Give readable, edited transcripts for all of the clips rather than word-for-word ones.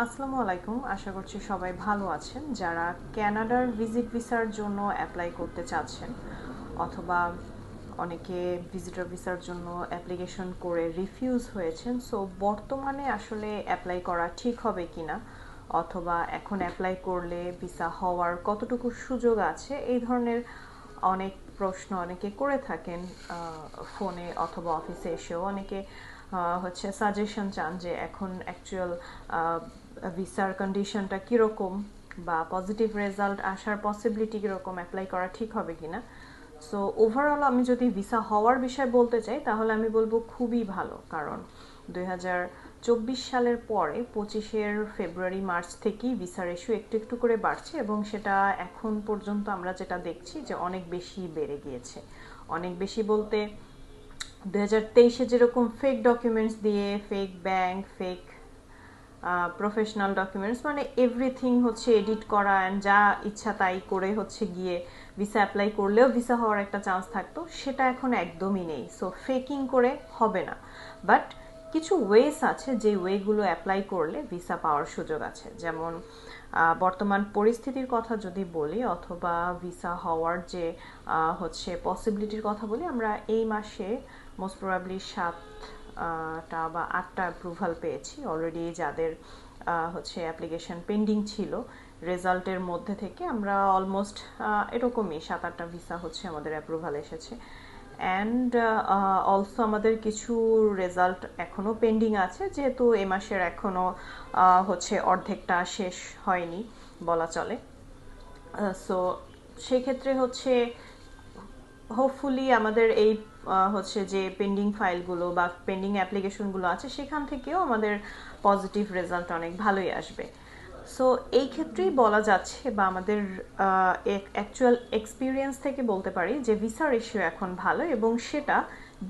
আসসালামু আলাইকুম। আশা করছি সবাই ভালো আছেন। যারা কানাডার ভিজিট ভিসার জন্য অ্যাপ্লাই করতে চাচ্ছেন অথবা অনেকে ভিজিটর ভিসার জন্য অ্যাপ্লিকেশন করে রিফিউজ হয়েছেন, সো বর্তমানে আসলে অ্যাপ্লাই করা ঠিক হবে কিনা অথবা এখন অ্যাপ্লাই করলে ভিসা হওয়ার কতটুকু সুযোগ আছে, এই ধরনের অনেক প্রশ্ন অনেকে করে থাকেন ফোনে অথবা অফিসে এসেও। অনেকে সাজেশন চান যে এখন অ্যাকচুয়াল ভিসার কন্ডিশনটা কীরকম বা পজিটিভ রেজাল্ট আসার পসিবিলিটি কীরকম, অ্যাপ্লাই করা ঠিক হবে কিনা। সো ওভারঅল আমি যদি ভিসা হওয়ার বিষয়ে বলতে চাই তাহলে আমি বলবো খুবই ভালো, কারণ 2024 সালের পরে 25 ফেব্রুয়ারি মার্চ থেকেই ভিসার ইস্যু একটু একটু করে বাড়ছে এবং সেটা এখন পর্যন্ত আমরা যেটা দেখছি যে অনেক বেশি বেড়ে গিয়েছে। অনেক বেশি বলতে 2023-এ যেরকম ফেক ডকুমেন্টস দিয়ে, fake bank, fake professional documents, মানে এভরিথিং এডিট করা অ্যান্ড যা ইচ্ছা তাই করে গিয়ে ভিসা অ্যাপ্লাই করলেও ভিসা হওয়ার একটা চান্স থাকতো, সেটা এখন একদমই নেই। সো ফেকিং করে হবে না, বাট কিছু ওয়েস আছে যে ওয়েগুলো অ্যাপ্লাই করলে ভিসা পাওয়ার সুযোগ আছে। যেমন বর্তমান পরিস্থিতির কথা যদি বলি অথবা ভিসা হওয়ার যে পসিবিলিটির কথা বলি, আমরা এই মাসে মোস্ট প্রবাবলি 7টা বা 8টা অ্যাপ্রুভাল পেয়েছি অলরেডি। যাদের অ্যাপ্লিকেশন পেন্ডিং ছিল, রেজাল্টের মধ্যে থেকে আমরা অলমোস্ট এরকমই 7-8টা ভিসা আমাদের অ্যাপ্রুভাল এসেছে। অ্যান্ড অলসো আমাদের কিছু রেজাল্ট এখনও পেন্ডিং আছে, যেহেতু এ মাসের এখনও অর্ধেকটা শেষ হয়নি বলা চলে। সো সেই ক্ষেত্রে হোপফুলি আমাদের এই যে পেন্ডিং ফাইলগুলো বা পেন্ডিং অ্যাপ্লিকেশনগুলো আছে সেখান থেকেও আমাদের পজিটিভ রেজাল্ট অনেক ভালোই আসবে। সো এই ক্ষেত্রেই বলা যাচ্ছে বা আমাদের অ্যাকচুয়াল এক্সপিরিয়েন্স থেকে বলতে পারি যে ভিসার ইস্যু এখন ভালো, এবং সেটা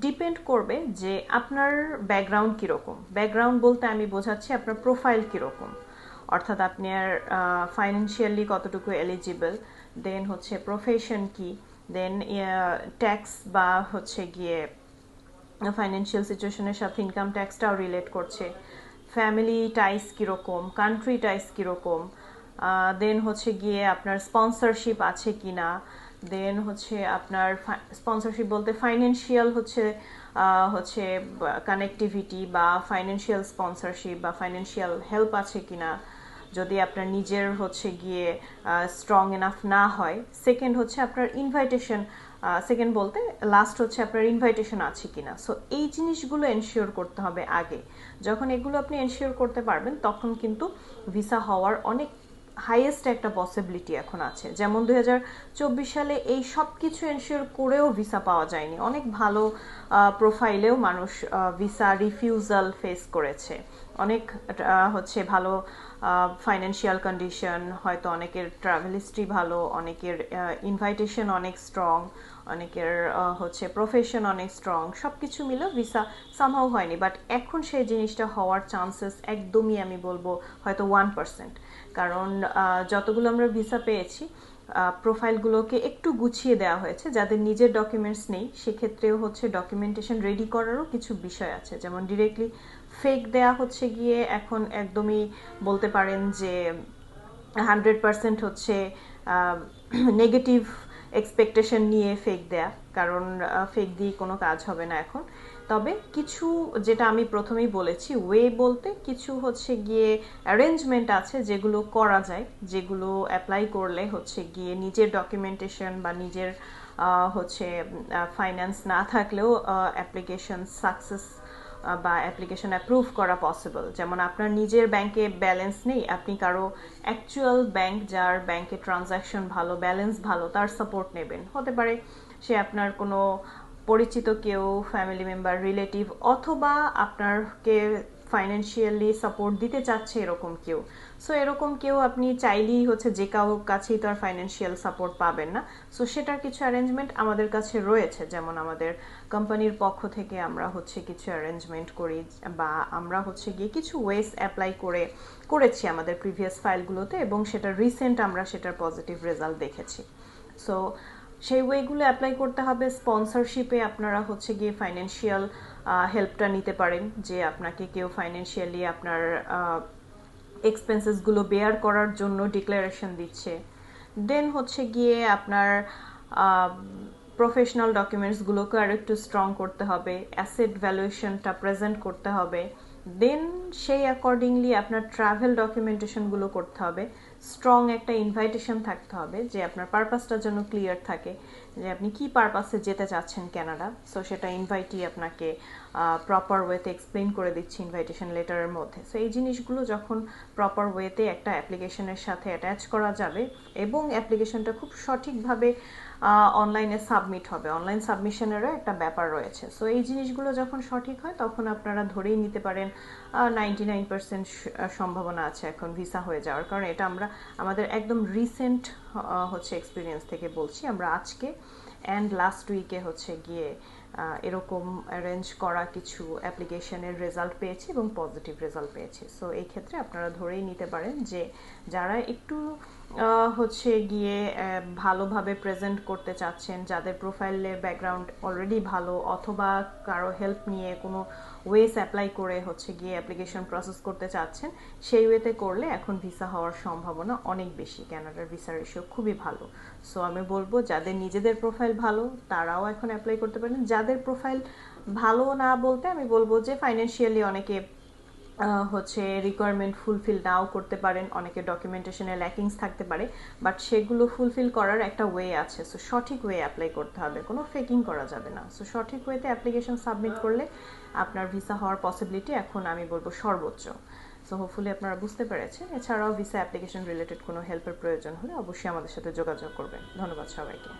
ডিপেন্ড করবে যে আপনার ব্যাকগ্রাউন্ড কীরকম। ব্যাকগ্রাউন্ড বলতে আমি বোঝাচ্ছি আপনার প্রোফাইল কীরকম, অর্থাৎ আপনার ফাইন্যান্সিয়ালি কতটুকু এলিজিবল, দেন প্রফেশন কি, দেন ট্যাক্স বা গিয়ে ফাইন্যান্সিয়াল সিচুয়েশনের সাথে ইনকাম ট্যাক্সটাও রিলেট করছে, ফ্যামিলি টাইস কীরকম, কান্ট্রি টাইস কীরকম, দেন গিয়ে আপনার স্পন্সরশিপ আছে কি না, দেন আপনার স্পন্সরশিপ বলতে ফাইন্যান্সিয়াল কানেক্টিভিটি বা ফাইন্যান্সিয়াল স্পন্সরশিপ বা ফাইন্যান্সিয়াল হেল্প আছে কি না, যদি আপনার নিজের গিয়ে স্ট্রং এনাফ না হয়। সেকেন্ড আপনার ইনভাইটেশন, সেকেন্ড বলতে লাস্ট আপনার ইনভাইটেশন আছে কিনা। সো এই জিনিসগুলো এনশিওর করতে হবে আগে। যখন এগুলো আপনি এনশিওর করতে পারবেন তখন কিন্তু ভিসা হওয়ার অনেক হাইয়েস্ট একটা পসিবিলিটি এখন আছে। যেমন 2024 সালে এই সব কিছু এনশিওর করেও ভিসা পাওয়া যায়নি, অনেক ভালো প্রোফাইলেও মানুষ ভিসা রিফিউজাল ফেস করেছে। অনেক ভালো ফাইন্যান্সিয়াল কন্ডিশন, হয়তো অনেকের ট্রাভেল হিস্ট্রি ভালো, অনেকের ইনভাইটেশন অনেক স্ট্রং, অনেকের প্রফেশন অনেক স্ট্রং, সব কিছু মিলে ভিসা সামহাও হয়নি। বাট এখন সেই জিনিসটা হওয়ার চান্সেস একদমই আমি বলবো হয়তো 1%। কারণ যতগুলো আমরা ভিসা পেয়েছি প্রোফাইলগুলোকে একটু গুছিয়ে দেওয়া হয়েছে। যাদের নিজের ডকুমেন্টস নেই সেক্ষেত্রেও ডকুমেন্টেশন রেডি করারও কিছু বিষয় আছে, যেমন ডিরেক্টলি ফেক দেয়া গিয়ে এখন একদমই বলতে পারেন যে 100% নেগেটিভ এক্সপেকটেশন নিয়ে ফেক দেয়া, কারণ ফেক দিয়ে কোনো কাজ হবে না এখন। তবে কিছু, যেটা আমি প্রথমেই বলেছি, ওয়ে বলতে কিছু গিয়ে অ্যারেঞ্জমেন্ট আছে যেগুলো করা যায়, যেগুলো অ্যাপ্লাই করলে গিয়ে নিজের ডকুমেন্টেশন বা নিজের ফাইন্যান্স না থাকলেও অ্যাপ্লিকেশন সাকসেস বা অ্যাপ্লিকেশন অ্যাপ্রুভ করা পসিবল। যেমন আপনার নিজের ব্যাংকে ব্যালেন্স নেই, আপনি কারো অ্যাকচুয়াল ব্যাংক, যার ব্যাংকে ট্রানজ্যাকশন ভালো, ব্যালেন্স ভালো, তার সাপোর্ট নেবেন। হতে পারে সে আপনার কোনো পরিচিত কেউ, ফ্যামিলি মেম্বার, রিলেটিভ, অথবা আপনাকে ফাইন্যান্সিয়ালি সাপোর্ট দিতে চাচ্ছে এরকম কেউ। সো এরকম কেউ আপনি চাইলেই যে কারো কাছেই তো আর ফাইন্যান্সিয়াল সাপোর্ট পাবেন না। সো সেটার কিছু অ্যারেঞ্জমেন্ট আমাদের কাছে রয়েছে, যেমন আমাদের কোম্পানির পক্ষ থেকে আমরা কিছু অ্যারেঞ্জমেন্ট করি, বা আমরা গিয়ে কিছু ওয়েস অ্যাপ্লাই করেছি আমাদের প্রিভিয়াস ফাইলগুলোতে, এবং সেটা রিসেন্ট আমরা সেটার পজিটিভ রেজাল্ট দেখেছি। সো সেই ওয়েগুলো অ্যাপ্লাই করতে হবে। স্পন্সরশিপে আপনারা গিয়ে ফাইন্যান্সিয়াল হেল্পটা নিতে পারেন, যে আপনাকে কেউ ফাইন্যান্সিয়ালি আপনার এক্সপেন্সেসগুলো বেয়ার করার জন্য ডিক্লারেশন দিচ্ছে। দেন হচ্ছে গিয়ে আপনার প্রফেশনাল ডকুমেন্টসগুলোকে আর একটু স্ট্রং করতে হবে, অ্যাসেট ভ্যালুয়েশনটা প্রেজেন্ট করতে হবে। দেন সেই অ্যাকর্ডিংলি আপনার ট্রাভেল ডকুমেন্টেশনগুলো করতে হবে। স্ট্রং একটা ইনভাইটেশন থাকতে হবে যে আপনার পারপাসটা যেন ক্লিয়ার থাকে, যে আপনি কি পারপাসে যেতে চাচ্ছেন কানাডা। সো সেটা ইনভাইটই আপনাকে প্রপার ওয়েতে এক্সপ্লেন করে দিচ্ছি ইনভাইটেশন লেটারের মধ্যে। সো এই জিনিসগুলো যখন প্রপার ওয়েতে একটা অ্যাপ্লিকেশনের সাথে অ্যাটাচ করা যাবে এবং অ্যাপ্লিকেশনটা খুব সঠিকভাবে অনলাইনে সাবমিট হবে, অনলাইন সাবমিশনেরও একটা ব্যাপার রয়েছে। সো এই জিনিসগুলো যখন সঠিক হয় তখন আপনারা ধরেই নিতে পারেন 99% সম্ভাবনা আছে এখন ভিসা হয়ে যাওয়ার। কারণ এটা আমরা আমাদের একদম রিসেন্ট হচ্ছে এক্সপিরিয়েন্স থেকে বলছি। আমরা আজকে অ্যান্ড লাস্ট উইকে হচ্ছে গিয়ে এরকম অ্যারেঞ্জ করা কিছু অ্যাপ্লিকেশনের রেজাল্ট পেয়েছি এবং পজিটিভ রেজাল্ট পেয়েছি। সো এই ক্ষেত্রে আপনারা ধরেই নিতে পারেন যে যারা একটু হচ্ছে গিয়ে ভালোভাবে প্রেজেন্ট করতে চাচ্ছেন, যাদের প্রোফাইলের ব্যাকগ্রাউন্ড অলরেডি ভালো, অথবা কারো হেল্প নিয়ে কোনো ওয়েস অ্যাপ্লাই করে হচ্ছে গিয়ে অ্যাপ্লিকেশন প্রসেস করতে চাচ্ছেন, সেই ওয়েতে করলে এখন ভিসা হওয়ার সম্ভাবনা অনেক বেশি। কানাডার ভিসা রেশিও খুবই ভালো। সো আমি বলবো যাদের নিজেদের প্রোফাইল ভালো তারাও এখন অ্যাপ্লাই করতে পারেন। যাদের প্রোফাইল ভালো না বলতে আমি বলবো যে ফাইন্যান্সিয়ালি অনেকে হচ্ছে রিকোয়ারমেন্ট ফুলফিল নাও করতে পারেন, অনেকে ডকুমেন্টেশনে ল্যাকিংস থাকতে পারে, বাট সেগুলো ফুলফিল করার একটা ওয়ে আছে। সো সঠিক ওয়ে অ্যাপ্লাই করতে হবে, কোনো ফেকিং করা যাবে না। সো সঠিক ওয়েতে অ্যাপ্লিকেশন সাবমিট করলে আপনার ভিসা হওয়ার পসিবিলিটি এখন আমি বলবো সর্বোচ্চ। সো হোপফুলি আপনারা বুঝতে পেরেছেন। এছাড়াও ভিসা অ্যাপ্লিকেশন রিলেটেড কোনো হেল্পের প্রয়োজন হলে অবশ্যই আমাদের সাথে যোগাযোগ করবেন। ধন্যবাদ সবাইকে।